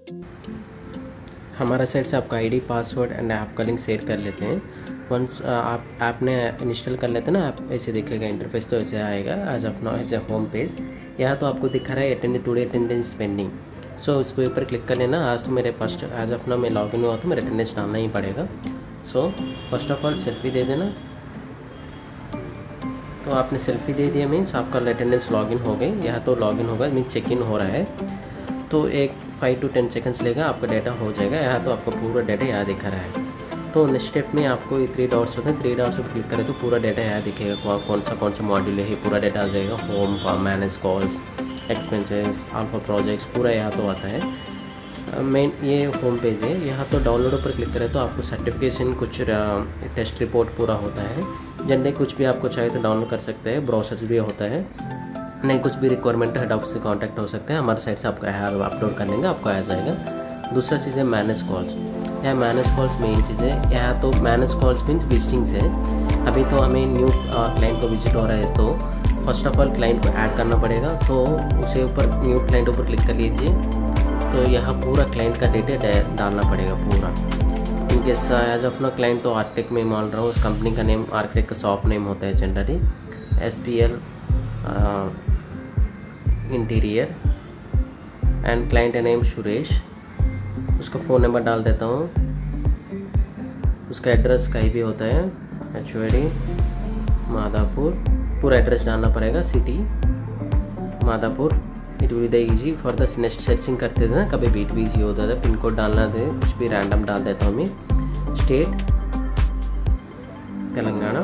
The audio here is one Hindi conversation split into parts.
हमारा साइड से आपका आईडी पासवर्ड एंड ऐप का लिंक शेयर कर लेते हैं। वंस आप ऐप ने इंस्टॉल कर लेते हैं ना, आप ऐसे दिखेगा इंटरफेस, तो ऐसे आएगा as of now as a home page. यहाँ तो आपको दिखा रहा है attend today attendance pending. So उसके ऊपर क्लिक कर लेना। आज तो मेरे फर्स्ट एज ऑफ नाउ मैं लॉगिन हुआ तो मेरा अटेंडेंस डालना ही पड़ेगा। So first of all selfie दे देना। तो आपने सेल्फी दे दिया मीन्स आपका अटेंडेंस लॉगिन हो गई। यहाँ तो लॉगिन होगा मीन्स चेक इन हो रहा है, तो एक 5 to 10 सेकंड्स लेगा, आपका डाटा हो जाएगा। यहाँ तो आपका पूरा डाटा यहाँ दिखा रहा है। तो नेक्स्ट स्टेप में आपको 3 डॉट्स होते हैं, 3 डॉट्स पर क्लिक करें तो पूरा डाटा यहाँ दिखेगा, कौन सा मॉड्यूल है, पूरा डाटा आ जाएगा। होम का manage calls, expenses, alpha projects, पूरा यहाँ तो आता है। मेन ये होम पेज है। यहाँ तो डाउनलोड पर क्लिक करें तो आपको सर्टिफिकेशन, कुछ टेस्ट रिपोर्ट पूरा होता है। जनरली कुछ भी आपको चाहिए तो डाउनलोड कर सकते हैं, ब्राउज़र्स भी होता है। नहीं कुछ भी रिक्वायरमेंट है, हेड ऑफिस से कांटेक्ट हो सकते हैं, हमारे साइड से आपका यहाँ अपलोड कर लेंगे, आपको आ जाएगा। दूसरा चीज़ है मैनेज कॉल्स। यहाँ मैनेज कॉल्स मेन चीज़ है। यहाँ तो मैनेज कॉल्स मीन्स विजिटिंग्स है। अभी तो हमें न्यू क्लाइंट को विजिट हो रहा है, तो फर्स्ट ऑफ ऑल क्लाइंट को ऐड करना पड़ेगा। सो उसे ऊपर न्यू क्लाइंट ऊपर क्लिक कर लीजिए, तो यहाँ पूरा क्लाइंट का डेटा डालना पड़ेगा पूरा। In case as of no client तो आर्किटेक्ट में मान रहा हूँ, उस कंपनी का नेम आर्किटेक्ट का शॉप नेम होता है generally, SPL interior and client name Suresh. उसका फ़ोन नंबर डाल देता हूँ। उसका एड्रेस कहीं भी होता है, HOD मादापुर, पूरा एड्रेस डालना पड़ेगा, city Madhapur. It will the easy for the next searching करते थे ना, कभी बीट भी ईजी होता था। पिन कोड डालना थे, कुछ भी रैंडम डाल देता हूँ मैं। स्टेट तेलंगाना।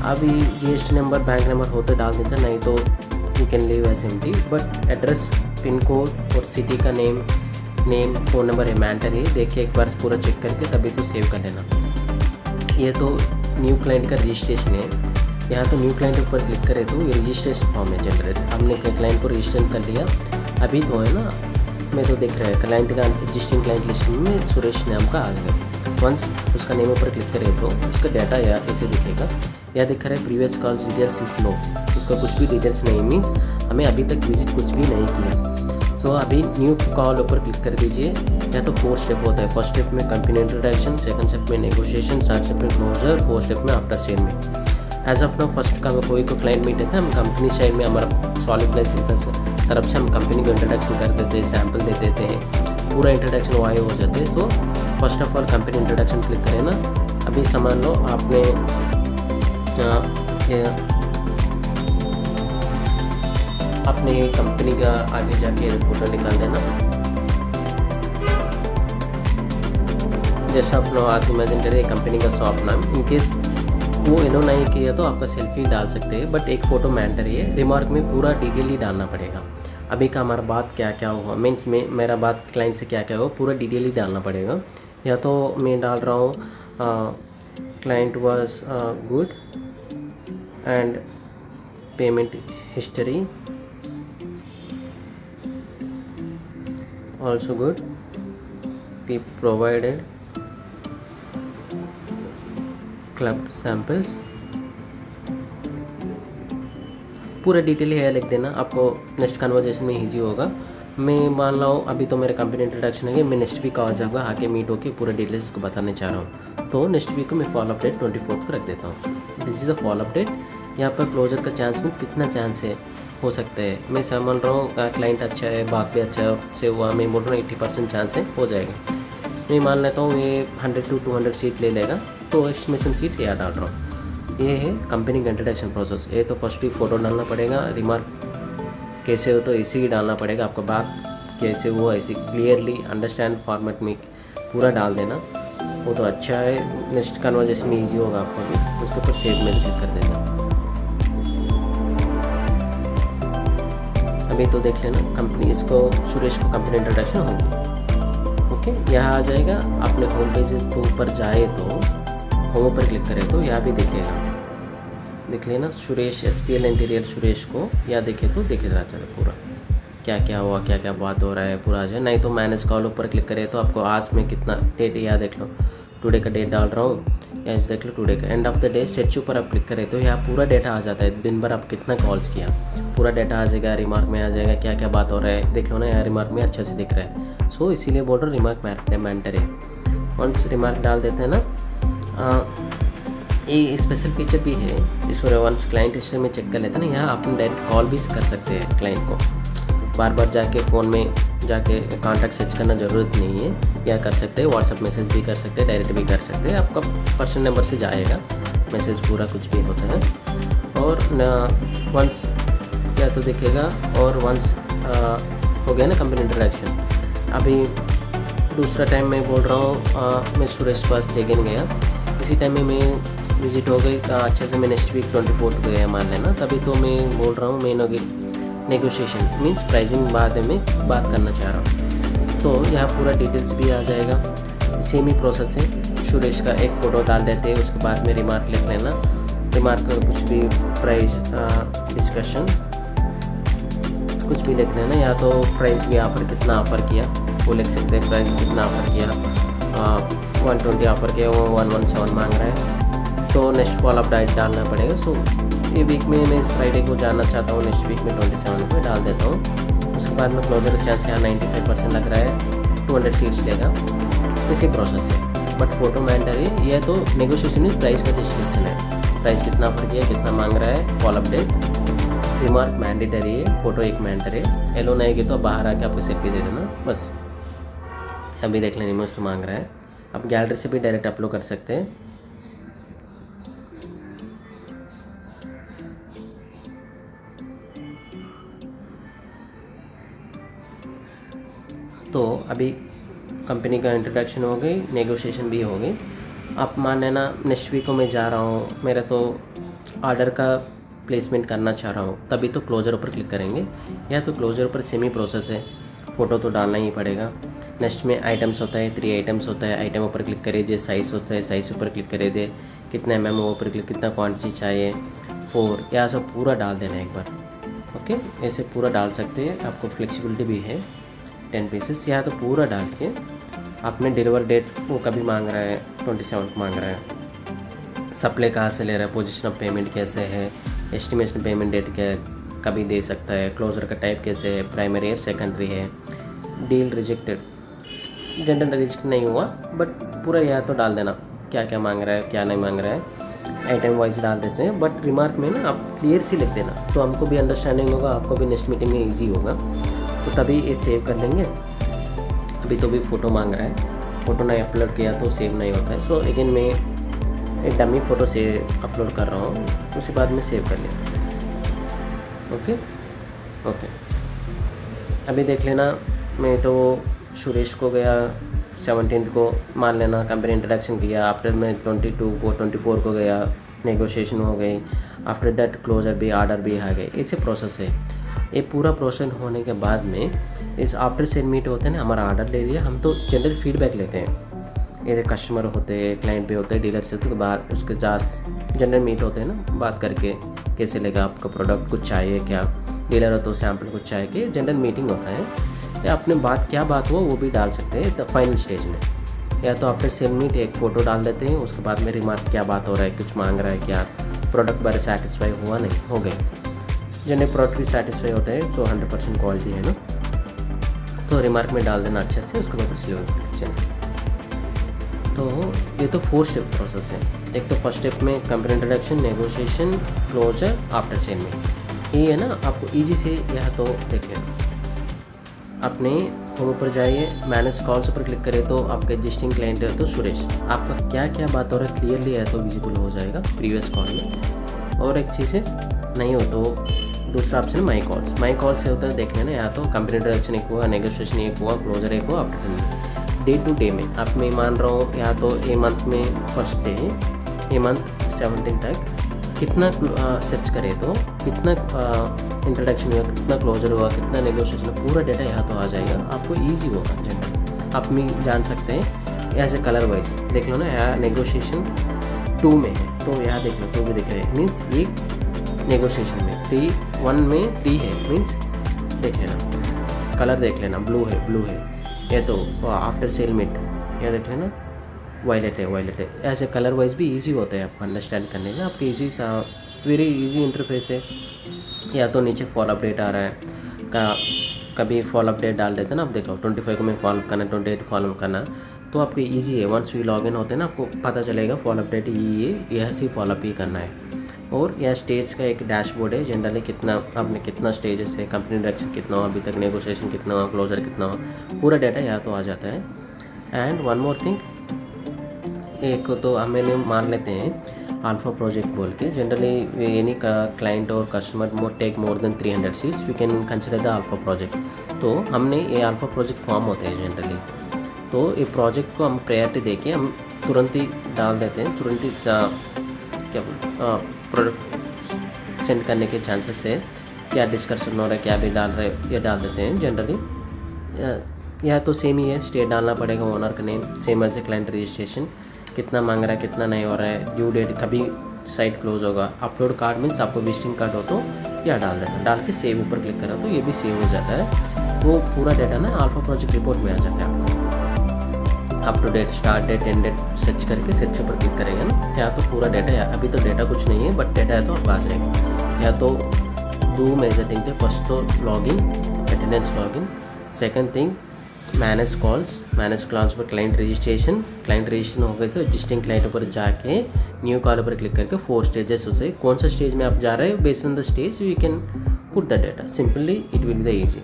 अभी GST नंबर, बैंक नंबर हो तो डाल देता, नहीं तो you can leave as empty. But address, pin code और सिटी का नेम, फ़ोन नंबर है मैंडेटरी। देखिए एक बार पूरा चेक करके तभी तो सेव कर लेना। ये तो न्यू क्लाइंट का रजिस्ट्रेशन है। यहाँ तो न्यू क्लाइंट ऊपर क्लिक करें तो ये रजिस्ट्रेशन फॉर्म है जनरेट। हमने क्लाइंट को रजिस्टर कर लिया, अभी तो है ना, मैं तो देख रहा है क्लाइंट का एग्जिस्टिंग क्लाइंट लिस्ट में सुरेश नाम का आ गया। वंस उसका नेम ऊपर क्लिक करें तो उसका डाटा यहाँ ऐसे दिखेगा। यह दिख रहा है previous calls details if no, उसका कुछ भी डिटेल्स नहीं, मीन्स हमें अभी तक विजिट कुछ भी नहीं किया। सो अभी न्यू कॉल ऊपर क्लिक कर दीजिए। या तो 4 स्टेप होता है। फर्स्ट स्टेप में कंपनी इंट्रोडक्शन, सेकंड स्टेप में नेगोशिएशन, थर्ड स्टेप में क्लोजर, फोर्थ स्टेप में आफ्टर सेल में। एज ऑफ नाउ फर्स्ट का कोई को क्लाइंट मीट है, हम कंपनी साइड में हमारा सॉलिड प्लेस तरफ से हम कंपनी को इंट्रोडक्शन कर देते हैं, सैम्पल दे देते हैं, पूरा इंट्रोडक्शन वाई हो जाते हैं। सो first of all company introduction click करें ना। अभी समझ लो आपने अपने कंपनी का आगे जाके फोटो निकाल देना। जैसा आप लोग आज इमेजिन करें कंपनी का शॉप नाम, इनकेस वो इन्हों नहीं किया तो आपका सेल्फी डाल सकते हैं, बट एक फ़ोटो मैंडेटरी है। रिमार्क में पूरा डिटेल ही डालना पड़ेगा। अभी का हमारा बात क्या क्या हुआ, मीन्स में मेरा बात क्लाइंट से क्या क्या हुआ, पूरा डिटेल ही डालना पड़ेगा। या तो मैं डाल रहा हूँ client was good and payment history also good, we provided club samples। पूरा डिटेल है लिख देना, आपको नेक्स्ट कन्वर्जेशन में ईजी होगा। मैं मान रहा हूँ अभी तो मेरा कंपनी इंट्रोडक्शन है, मैं नेक्स्ट वीक आ जाऊँगा, आके मीट होकर पूरा डिटेल्स को बताने चाह रहा हूँ। तो नेक्स्ट वीक को मैं फॉलो अपडेट 24 को रख देता हूँ। This is the follow update. यहाँ पर क्लोजर का चांस में कितना चांस है हो सकता है, मैं समझ रहा हूँ क्लाइंट अच्छा है, बात भी अच्छा से हुआ, मैं बोल रहा हूँ 80% चांस है हो जाएगा। मैं मान लेता हूँ ये 100 to 200 सीट ले लेगा, तो एस्टिमेशन सीट यहाँ डाल रहा हूँ। ये है कंपनी का इंट्रोडक्शन प्रोसेस। ये तो फर्स्ट ही फ़ोटो डालना पड़ेगा, रिमार्क कैसे हो तो इसी ही डालना पड़ेगा, आपका बात कैसे हुआ ऐसे क्लियरली अंडरस्टैंड फॉर्मेट में पूरा डाल देना, वो तो अच्छा है। नेक्स्ट कन्वर्जेशन में ईजी होगा आपको भी। उसके ऊपर सेव में क्लिक कर देना। अभी तो देख लेना कंपनी, इसको सुरेश को कंपनी इंट्रोडक्शन होगी। ओके, यहाँ आ जाएगा। आपने होम पेज के ऊपर जाए तो होम पर क्लिक करें तो यहाँ भी दिखेगा, देख लेना सुरेश SPL इंटीरियर सुरेश को, या देखे तो देखे रहता है पूरा क्या क्या हुआ, क्या क्या बात हो रहा है पूरा आ जाए। नहीं तो मैनेज कॉल ऊपर क्लिक करें तो आपको आज में कितना डेट है यहाँ देख लो, टुडे का डेट डाल रहा हूँ, यहाँ देख लो टुडे का end of the day. Set ऊपर आप क्लिक करें तो यहाँ पूरा डेटा आ जाता है, दिन भर आप कितना कॉल्स किया पूरा डाटा आ जाएगा, रिमार्क में आ जाएगा क्या क्या बात हो रहा है, देख लो ना यार रिमार्क में अच्छे से दिख रहा है। सो इसीलिए बोल रहा हूँ रिमार्क मैंडेटरी है। वंस रिमार्क डाल देते हैं ना, ये स्पेशल फीचर भी है इस पर। वंस क्लाइंट हिस्ट्री में चेक कर लेते हैं ना, यहाँ अपन डायरेक्ट कॉल भी कर सकते हैं क्लाइंट को, बार बार जाके फ़ोन में जाके कॉन्टैक्ट सर्च करना ज़रूरत नहीं है, या कर सकते हैं व्हाट्सएप मैसेज भी कर सकते हैं, डायरेक्ट भी कर सकते हैं, आपका पर्सनल नंबर से जाएगा मैसेज पूरा कुछ भी होता है। और वंस या तो दिखेगा, और वंस हो गया ना कंपनी इंटरेक्शन। अभी दूसरा टाइम मैं बोल रहा हूँ, मैं सुरेश पास चेक-इन गया, इसी टाइम में मैं विजिट हो गई अच्छे से, मैं नेक्स्ट वीक 24 को गया मान लेना, तभी तो मैं बोल रहा हूँ मैं नेगोशिएशन मीन्स प्राइसिंग बात में बात करना चाह रहा हूँ। तो यहाँ पूरा डिटेल्स भी आ जाएगा, सेम ही प्रोसेस है। सुरेश का एक फ़ोटो डाल देते हैं, उसके बाद में रिमार्क लिख लेना, रिमार्क कुछ भी प्राइस डिस्कशन कुछ भी लिख लेना, या तो प्राइस भी ऑफ़र कितना ऑफ़र किया वो लिख सकते हैं, प्राइस कितना ऑफ़र किया, 120 ऑफ़र किया, वो 117 मांग रहा है, तो नेक्स्ट फॉल अप डाइट डालना पड़ेगा। सो ये वीक में मैं इस फ्राइडे को जाना चाहता हूँ, नेक्स्ट वीक में 27 को डाल देता हूँ। उसके बाद में क्लोजर चांस यहाँ 95% लग रहा है, 200 सीट्स लेगा, इसी प्रोसेस है। बट फोटो मैंडेटरी, ये तो नेगोशिएशन में प्राइस का डिस्क्रिप्शन है, प्राइस कितना ऑफर किया, कितना मांग रहा है, कॉल अपडेट, रिमार्क मैंडेटरी है, फोटो एक मैंडेटरी है। एलो नहीं गई तो बाहर आके आपको सेल्फी दे देना बस। अभी देख लें इमोज तो मांग रहा है, आप गैलरी से भी डायरेक्ट अपलोड कर सकते हैं। तो अभी कंपनी का इंट्रोडक्शन हो गई, नेगोशिएशन भी हो गई। आप मान लेना नेक्स्ट वीक को मैं जा रहा हूँ, मेरा तो ऑर्डर का प्लेसमेंट करना चाह रहा हूँ, तभी तो क्लोजर ऊपर क्लिक करेंगे। या तो क्लोजर ऊपर सेमी प्रोसेस है, फ़ोटो तो डालना ही पड़ेगा। नेक्स्ट में आइटम्स होता है, 3 आइटम्स होता है, आइटम ऊपर क्लिक करे दे, साइज़ होता है, साइज़ ऊपर क्लिक करे दे, कितना mm ऊपर क्लिक, कितना क्वान्टिटी चाहिए 4, यह सब पूरा डाल देना एक बार। ओके, ऐसे पूरा डाल सकते हैं, आपको फ्लेक्सिबिलिटी भी है 10 पीसेस। यहाँ तो पूरा डाल के आपने डिलीवर डेट वो कभी मांग रहा है, 27 को मांग रहा है, सप्लाई कहाँ से ले रहा है, पोजीशन ऑफ पेमेंट कैसे है, एस्टिमेशन पेमेंट डेट क्या है, कभी दे सकता है, क्लोजर का टाइप कैसे है, प्राइमरी है सेकेंडरी है, डील रिजेक्टेड, जनरल रजिस्टर नहीं हुआ, बट पूरा यहाँ तो डाल देना क्या क्या मांग रहा है, क्या नहीं मांग रहा है, आइटम वाइज डाल देते हैं। बट रिमार्क में ना आप क्लियर सी लिख देना, तो हमको भी अंडरस्टैंडिंग होगा, आपको भी नेक्स्ट मीटिंग में ईजी होगा, तो तभी ये सेव कर लेंगे। अभी तो भी फ़ोटो मांग रहा है, फ़ोटो नहीं अपलोड किया तो सेव नहीं होता है। सो अगेन मैं एक डमी फ़ोटो से अपलोड कर रहा हूँ, उसके बाद में सेव कर लिया। ओके ओके, अभी देख लेना, मैं तो सुरेश को गया 17 को मान लेना, कंपनी इंट्रोडक्शन किया, आफ्टर में 22 को 24 को गया, नेगोशिएशन हो गई, आफ्टर दैट क्लोजर भी, ऑर्डर भी आ गए, ऐसे प्रोसेस है। ये पूरा प्रोसेस होने के बाद में इस आफ्टर सेल मीट होते हैं ना, हमारा ऑर्डर ले लिया, हम तो जनरल फीडबैक लेते हैं, ये कस्टमर होते हैं, क्लाइंट भी होते हैं, डीलर से होते हैं, बाद उसके जनरल मीट होते हैं ना, बात करके कैसे लेगा आपका प्रोडक्ट, कुछ चाहिए क्या, डीलर हो तो सैम्पल कुछ चाहिए कि जनरल मीटिंग होता है, या अपने बात क्या बात हो वो भी डाल सकते हैं फाइनल स्टेज में। या तो आफ्टर सेल मीट एक फ़ोटो डाल देते हैं, उसके बाद में रिमार्क क्या बात हो रहा है, कुछ मांग रहा है क्या, प्रोडक्ट बारे सेटिस्फाई हुआ नहीं, हो गए, जनरल प्रोडक्ट भी सेटिस्फाई होता है, तो 100% क्वालिटी है ना, तो रिमार्क में डाल देना अच्छे से, उसके बाद चलिए। तो ये तो 4 स्टेप प्रोसेस है। एक तो फर्स्ट स्टेप में company introduction, negotiation, closure, after sale meet, ये है ना, आपको ईजी से यहाँ तो देख लेना। अपने होम पर जाइए, मैनेज कॉल्स पर क्लिक करें तो आपका एग्जिस्टिंग क्लाइंट है तो सुरेश, आपका क्या क्या बात हो रहा है क्लियरली है तो विजिबल हो जाएगा प्रीवियस कॉल में। और एक चीज़ नहीं हो तो दूसरा ऑप्शन माई कॉल्स से होता है, देख लेना। यहाँ तो कंपनी इंट्रोडक्शन एक हुआ, नेगोशिएशन एक हुआ, क्लोजर एक हुआ, after sale day to day में आप मैं मान रहा हूँ, यहाँ तो ए मंथ में फर्स्ट से ए मंथ 17 तक कितना सर्च करें तो कितना इंट्रोडक्शन हुआ, कितना क्लोजर हुआ, कितना नेगोशिएशन, पूरा डेटा यहाँ तो आ जाएगा, आपको इजी होगा जनरल, आप में जान सकते हैं। यहाँ से कलर वाइज देख लो ना, यहाँ नेगोशिएशन 2 में है तो यहाँ देख लो 2 भी दिख रहे हैं, मीन्स ये नेगोशिएशन में 1 में 3 है, मीन्स देख लेना, कलर देख लेना, ब्लू है, ये तो आफ्टर सेल मीट, यह देख लेना वायलेट है। ऐसे कलर वाइज भी इजी होता है आपको अंडरस्टैंड करने में, आपकी इजी सा वेरी इजी इंटरफेस है, या तो नीचे फॉल अपडेट आ रहा है का, कभी फॉल अपडेट डाल देते हैं ना, आप देखो 25 को मैं फॉलो करना, 28 फॉलो करना, तो आपको इजी है। वंस वी लॉग इन होते हैं ना, आपको पता चलेगा फॉल अपडेट यह सी फॉलो अप ही करना है। और यह स्टेज का एक डैशबोर्ड है, जनरली कितना आपने कितना स्टेजेस है, कंपनी डायरेक्शन कितना हुआ, अभी तक नेगोशिएशन कितना हुआ, क्लोजर कितना हुआ, पूरा डाटा यहाँ तो आ जाता है। एंड वन मोर थिंग, एक तो हमें मान लेते हैं अल्फा प्रोजेक्ट बोल के, जनरली एनी का क्लाइंट और customer take more than 300 seats, we can consider the alpha project. तो हमने ये अल्फा प्रोजेक्ट फॉर्म होते हैं जनरली, तो ये प्रोजेक्ट को हम प्रायोरिटी देके हम तुरंत ही डाल देते हैं, तुरंत ही क्या प्रोडक्ट सेंड करने के चांसेस है, क्या डिस्कशन हो रहा है, क्या भी डाल रहे ये डाल देते हैं जनरली। या तो सेम ही है, स्टेट डालना पड़ेगा, ओनर का name same as a client registration, कितना मांग रहा है, कितना नहीं हो रहा है, ड्यू डेट, कभी साइट क्लोज होगा, अपलोड कार्ड मीन्स आपको विजिटिंग कार्ड हो तो या डाल देना, डाल के सेव ऊपर क्लिक करा तो ये भी सेव हो जाता है। वो पूरा डाटा ना अल्फा प्रोजेक्ट रिपोर्ट में आ जाता है आपको। Up to date, start date, end date search करके सर्च पर क्लिक करेंगे ना, या तो पूरा डाटा, या अभी तो डाटा कुछ नहीं है बट डाटा है तो आप आ जाएगा। या तो दो मेजर थिंग थे, फर्स्ट तो login, attendance login, second thing manage calls पर क्लाइंट रजिस्ट्रेशन हो गए तो एग्जिस्टिंग क्लाइंट पर जाके न्यू कॉल पर क्लिक करके 4 स्टेजेस होते, कौन सा स्टेज में आप जा रहे हो, based on the stage we can put the data, simply it will be the easy.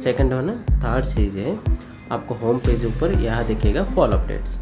Second हो ना, थर्ड चीज़ है आपको होम पेज ऊपर यहाँ दिखेगा फॉलो अपडेट्स।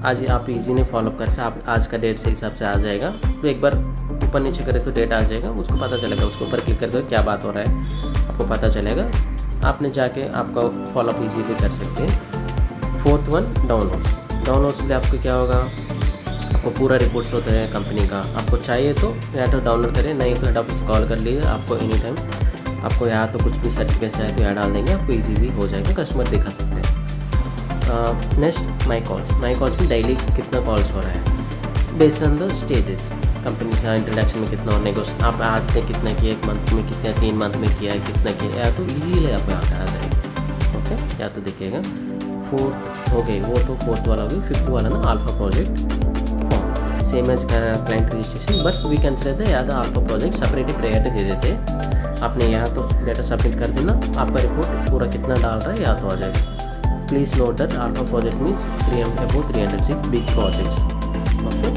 आज आप इजी ने फॉलोअप कर सकते, आप आज का डेट से हिसाब से आ जाएगा, तो एक बार ऊपर नीचे करें तो डेट आ जाएगा, उसको पता चलेगा, उसके ऊपर क्लिक करके क्या बात हो रहा है आपको पता चलेगा, आपने जाके आपका फॉलोअप इजी भी कर सकते हैं। फोर्थ वन डाउनलोड्स लिए आपको क्या होगा, आपको पूरा रिपोर्ट्स होता है कंपनी का, आपको चाहिए तो या तो डाउनलोड करें, नहीं तो हेड ऑफिस कॉल कर लीजिए, आपको एनी टाइम आपको यहाँ तो कुछ भी सर्टिफिकेट चाहिए तो यहाँ डाल देंगे, आपको इजी भी हो जाएगा, कस्टमर दिखा सकते हैं। नेक्स्ट माई कॉल्स में डेली कितना कॉल्स हो रहा है based on the stages, company का इंट्रोडक्शन में कितना होने को, आप आज तक कितना किया, 1 मंथ में कितना, 3 मंथ में किया है, कितना किया, या तो ईजी है आपको यहाँ पे आ जाएगा। ओके, या तो देखिएगा फोर्थ हो गई, वो तो फोर्थ वाला हो गई। फिफ्थ वाला ना alpha project form, same as client registration, but we consider the याद अल्फा प्रोजेक्ट सेपरेटली प्रायोरिटी दे देते। आपने यहाँ तो डाटा सबमिट कर देना, आपका रिपोर्ट पूरा कितना डाल रहा है यहाँ तो आ जाएगा। Please note that alpha project means 306 big projects. Okay,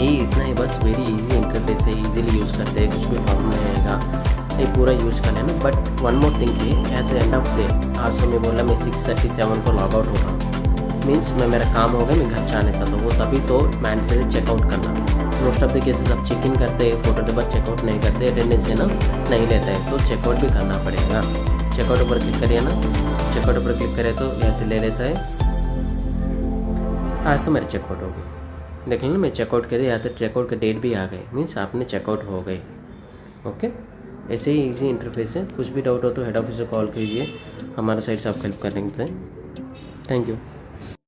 ये इतना ही बस, वेरी इजी इंटरफेस है, इजीली यूज़ करते हैं, कुछ भी प्रॉब्लम नहीं आएगा, ये पूरा यूज़ कर लेना। बट वन मोर थिंग है, एज एंड ऑफ डे आज से मैं बोला मैं 6:37 को लॉग आउट हो रहा हूँ, मीन्स मैं मेरा काम हो गया, मैं घर जाने था, तो वो तभी तो मैंडेटरी चेकआउट करना। मोस्ट ऑफ द केसेस आप चेक इन करते हैं, फोटो के बाद चेकआउट नहीं करते, अटेंडेंस है ना नहीं लेता है, तो चेकआउट भी करना पड़ेगा। चेकआउट पर क्लिक करिए ना, चेकआउट पर क्लिक करें तो यहाँ तो ले लेता है। आज तो मेरी चेकआउट हो गई, देख लेना मैं चेकआउट करी, या तो चेकआउट का डेट भी आ गई, मीन्स आपने चेकआउट हो गई। ओके, ऐसे ही इजी इंटरफेस है, कुछ भी डाउट हो तो हेड ऑफिस से कॉल कीजिए, हमारे साइड से आप हेल्प करेंगे। Thank you.